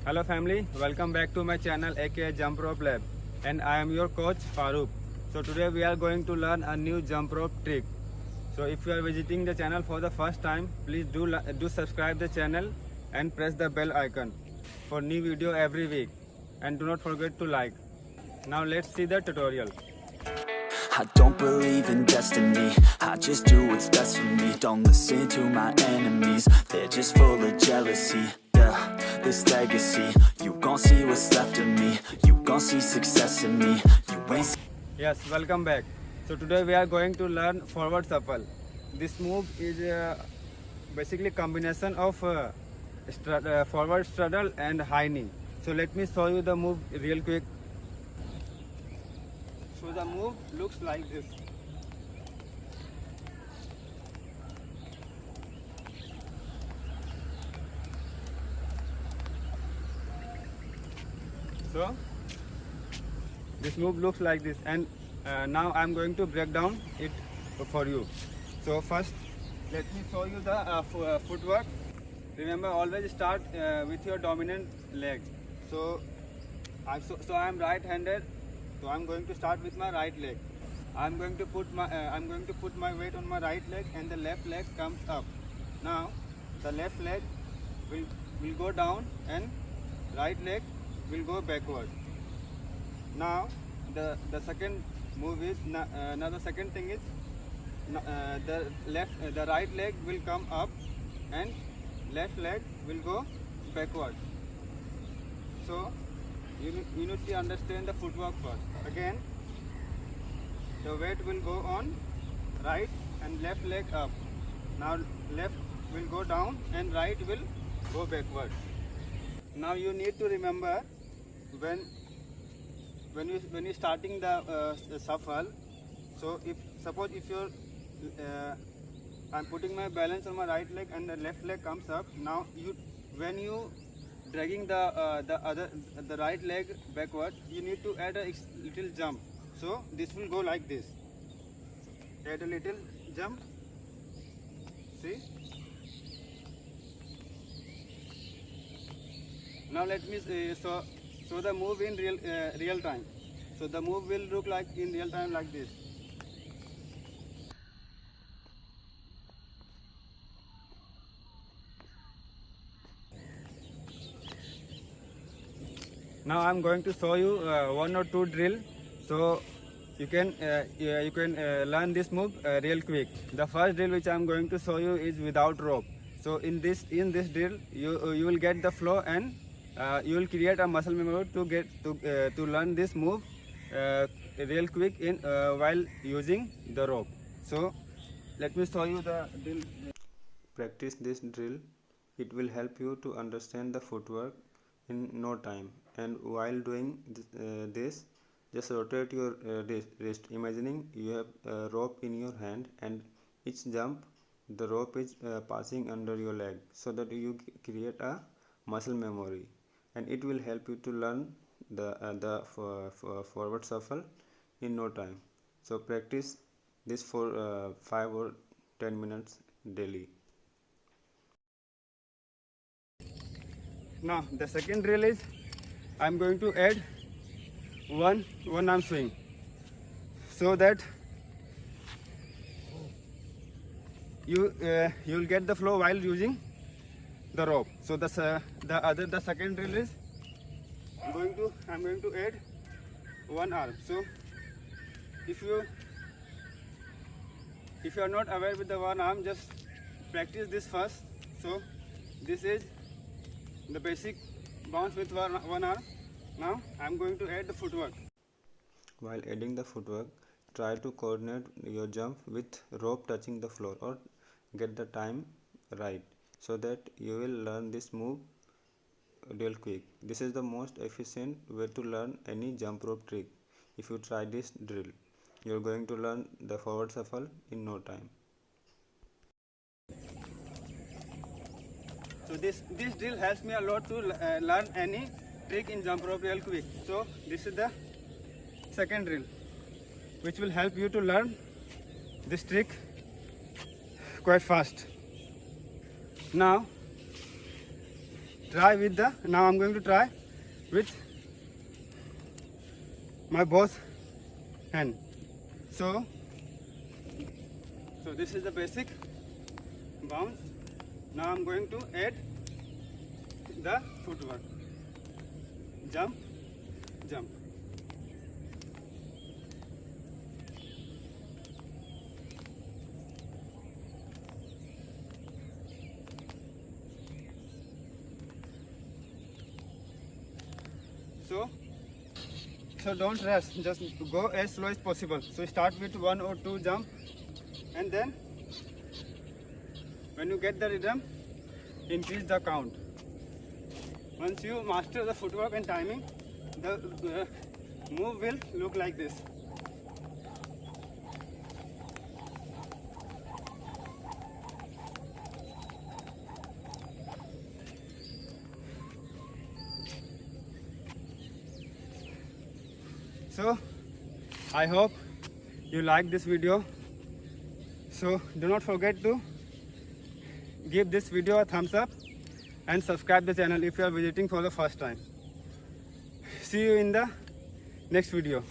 Hello family, welcome back to my channel aka Jump Rope Lab, and I am your coach Farooq. So today we are going to learn a new jump rope trick. So if you are visiting the channel for the first time, please do subscribe the channel and press the bell icon for new video every week, and do not forget to like. Now let's see the tutorial. I don't believe in destiny, I just do what's best for me. Don't listen to my enemies, they're just full of jealousy. Yeah, this legacy, you gon' see what's left of me. You gon' see success in me, you ain't Yes, welcome back. So today we are going to learn forward shuffle. This move is basically combination of forward straddle and high knee. So let me show you the move real quick. So the move looks like this. So this move looks like this, and now I'm going to break down it for you. So first, let me show you the footwork. Remember, always start with your dominant leg. So I am right-handed. So I'm going to start with my right leg. I'm going to put my weight on my right leg, and the left leg comes up. Now the left leg will go down, and right leg will go backward. Now the second move is now the second thing is the right leg will come up, and left leg will go backward. So you need to understand the footwork first. Again, the weight will go on right and left leg up. Now left will go down and right will go backward. Now you need to remember when you starting the shuffle. So if you're I'm putting my balance on my right leg and the left leg comes up. Now when you dragging the right leg backward, you need to add a little jump. So this will go like this. Add a little jump. See. Now let me so the move in real time. So the move will look like in real time like this. Now I'm going to show you one or two drill, so you can learn this move real quick. The first drill which I'm going to show you is without rope. So in this drill you will get the flow, and you will create a muscle memory to learn this move real quick in while using the rope. So let me show you the drill. Practice this drill. It will help you to understand the footwork in no time. And while doing this, just rotate your wrist, imagining you have a rope in your hand, and each jump the rope is passing under your leg, so that you create a muscle memory, and it will help you to learn the forward shuffle in no time. So practice this for 5 or 10 minutes daily. Now the second drill is I'm going to add one arm swing, so that you'll get the flow while using the rope. So the second drill is I'm going to add one arm. So if you are not aware with the one arm, just practice this first. So this is the basic bounce with one arm. Now I'm going to add the footwork. While adding the footwork, try to coordinate your jump with rope touching the floor, or get the time right, so that you will learn this move real quick. This is the most efficient way to learn any jump rope trick. If you try this drill, you're going to learn the forward shuffle in no time. So this drill helps me a lot to learn any trick in jump rope real quick. So this is the second drill, which will help you to learn this trick quite fast. Now try with the, now I'm going to try with my both hand. So this is the basic bounce. Now I'm going to add the footwork. Jump, jump. So don't rush, just go as slow as possible. So start with 1 or 2 jump, and then when you get the rhythm, increase the count. Once you master the footwork and timing, the move will look like this. So I hope you like this video. So do not forget to give this video a thumbs up and subscribe the channel if you are visiting for the first time. See you in the next video.